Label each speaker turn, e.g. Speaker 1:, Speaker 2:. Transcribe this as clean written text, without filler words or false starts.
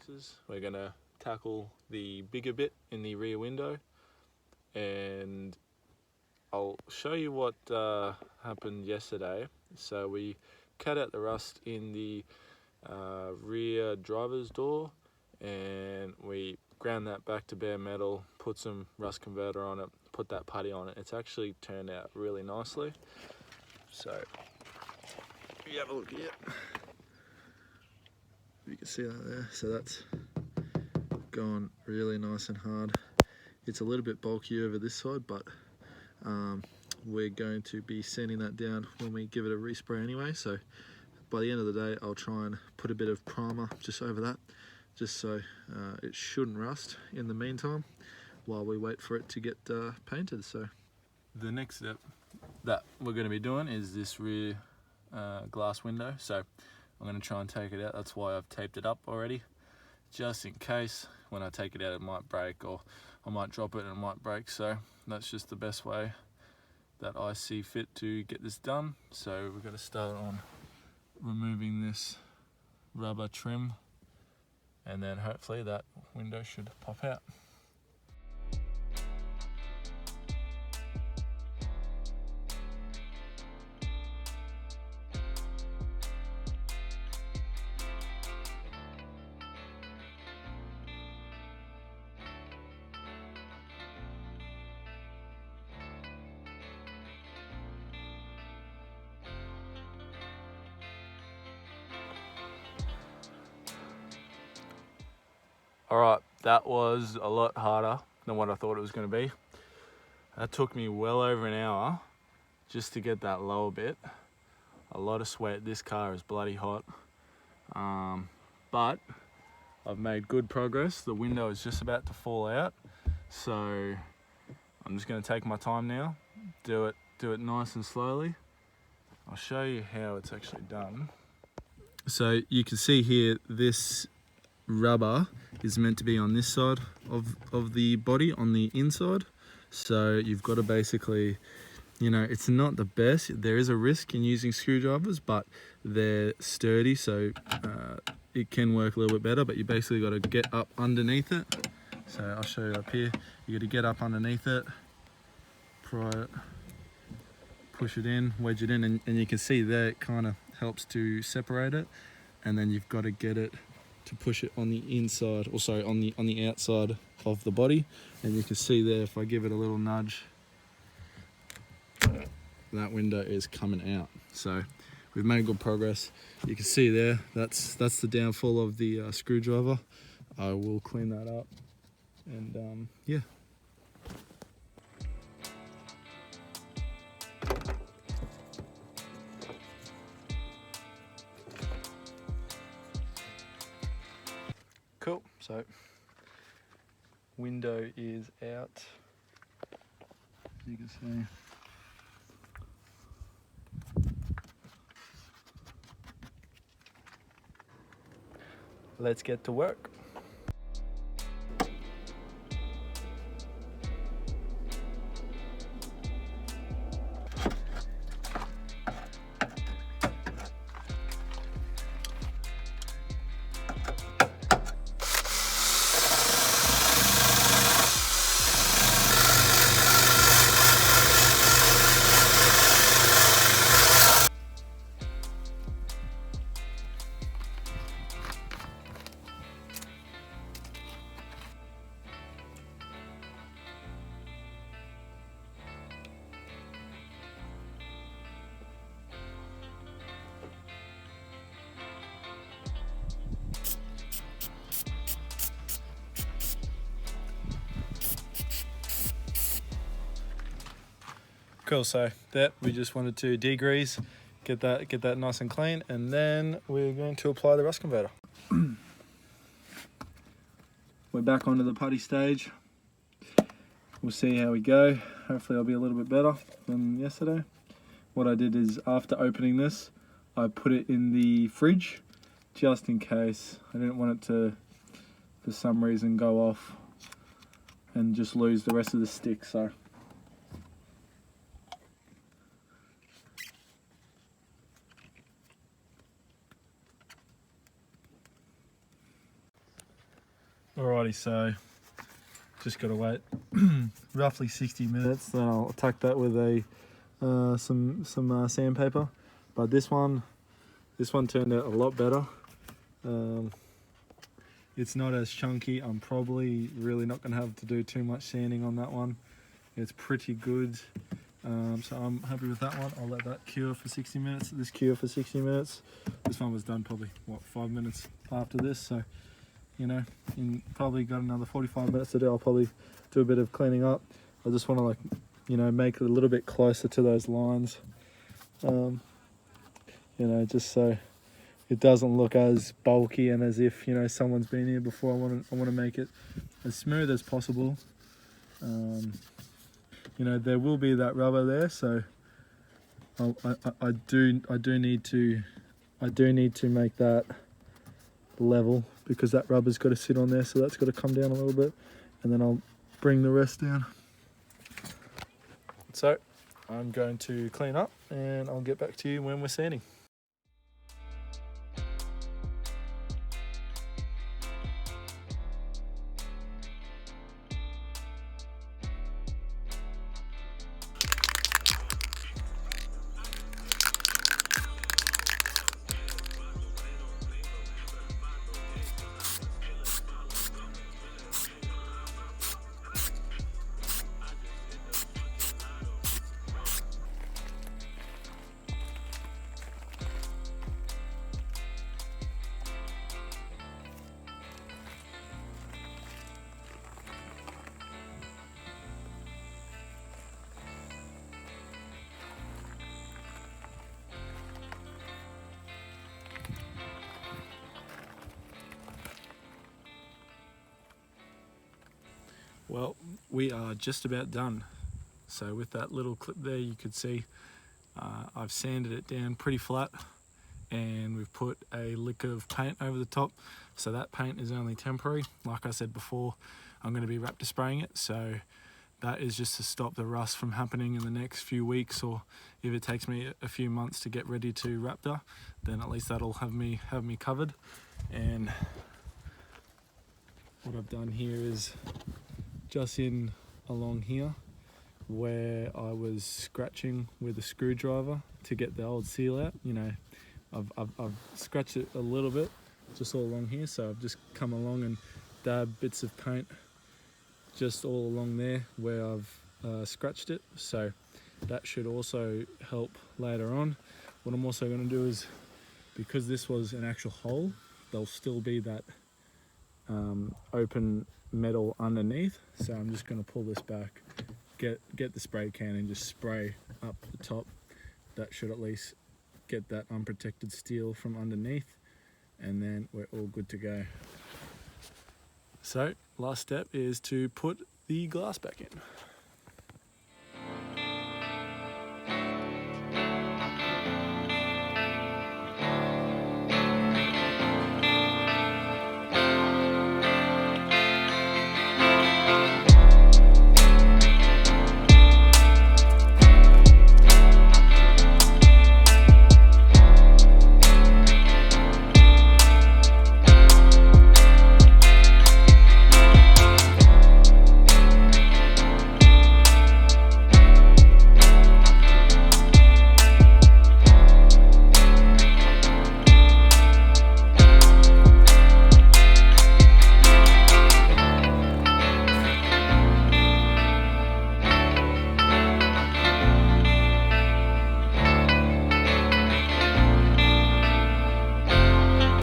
Speaker 1: fixes. We're going to tackle the bigger bit in the rear window, and I'll show you what happened yesterday. So we cut out the rust in the rear driver's door, and we ground that back to bare metal, put some rust converter on it, put that putty on it. It's actually turned out really nicely. So you have a look here. You can see that there. So that's gone really nice and hard. It's a little bit bulky over this side, but we're going to be sanding that down when we give it a respray anyway. So by the end of the day, I'll try and put a bit of primer just over that, just so it shouldn't rust in the meantime while we wait for it to get painted. So the next step that we're going to be doing is this rear glass window. So I'm going to try and take it out. That's why I've taped it up already, just in case when I take it out it might break, or I might drop it and it might break. So that's just the best way that I see fit to get this done. So we're going to start on removing this rubber trim, and then hopefully that window should pop out. Alright, that was a lot harder than what I thought it was going to be. That took me well over an hour just to get that lower bit. A lot of sweat. This car is bloody hot. But I've made good progress. The window is just about to fall out. So I'm just going to take my time now, do it nice and slowly. I'll show you how it's actually done. So you can see here, this rubber is meant to be on this side of the body, on the inside. So you've got to basically, you know, it's not the best. There is a risk in using screwdrivers, but they're sturdy, so it can work a little bit better. But you basically got to get up underneath it. So I'll show you up here. You got to get up underneath it, pry it, push it in, wedge it in, and you can see there it kind of helps to separate it. And then you've got to get it to push it on the inside, or sorry, on the outside of the body. And you can see there, if I give it a little nudge, that window is coming out. So we've made good progress. You can see there, that's the downfall of the screwdriver. I will clean that up, and yeah. Cool, so window is out, you can see. Let's get to work. Cool, so that we just wanted to degrease, get that nice and clean, and then we're going to apply the rust converter. We're back onto the putty stage. We'll see how we go. Hopefully I'll be a little bit better than yesterday. What I did is, after opening this, I put it in the fridge just in case. I didn't want it to, for some reason, go off and just lose the rest of the stick. So Alrighty, so just got to wait roughly 60 minutes, then I'll attack that with a some sandpaper. But this one turned out a lot better. It's not as chunky. I'm probably really not going to have to do too much sanding on that one. It's pretty good. So I'm happy with that one. I'll let that cure for 60 minutes. This cure for 60 minutes. This one was done probably, what, 5 minutes after this. So, you know, probably got another 45 minutes to do. I'll probably do a bit of cleaning up. I just want to, like, you know, make it a little bit closer to those lines. You know, just so it doesn't look as bulky and as if, you know, someone's been here before. I want to make it as smooth as possible. You know, there will be that rubber there, so I do need to make that level, because that rubber's got to sit on there, so that's got to come down a little bit, and then I'll bring the rest down. So I'm going to clean up and I'll get back to you when we're sanding. Well, we are just about done. So with that little clip there, you could see I've sanded it down pretty flat, and we've put a lick of paint over the top. So that paint is only temporary. Like I said before, I'm going to be raptor spraying it. So that is just to stop the rust from happening in the next few weeks, or if it takes me a few months to get ready to raptor, then at least that'll have me covered. And what I've done here is just in along here where I was scratching with a screwdriver to get the old seal out. You know, I've scratched it a little bit just all along here, so I've just come along and dabbed bits of paint just all along there where I've scratched it. So that should also help later on. What I'm also going to do is, because this was an actual hole, there'll still be that open metal underneath, so I'm just going to pull this back, get the spray can and just spray up the top. That should at least get that unprotected steel from underneath, and then we're all good to go. So last step is to put the glass back in.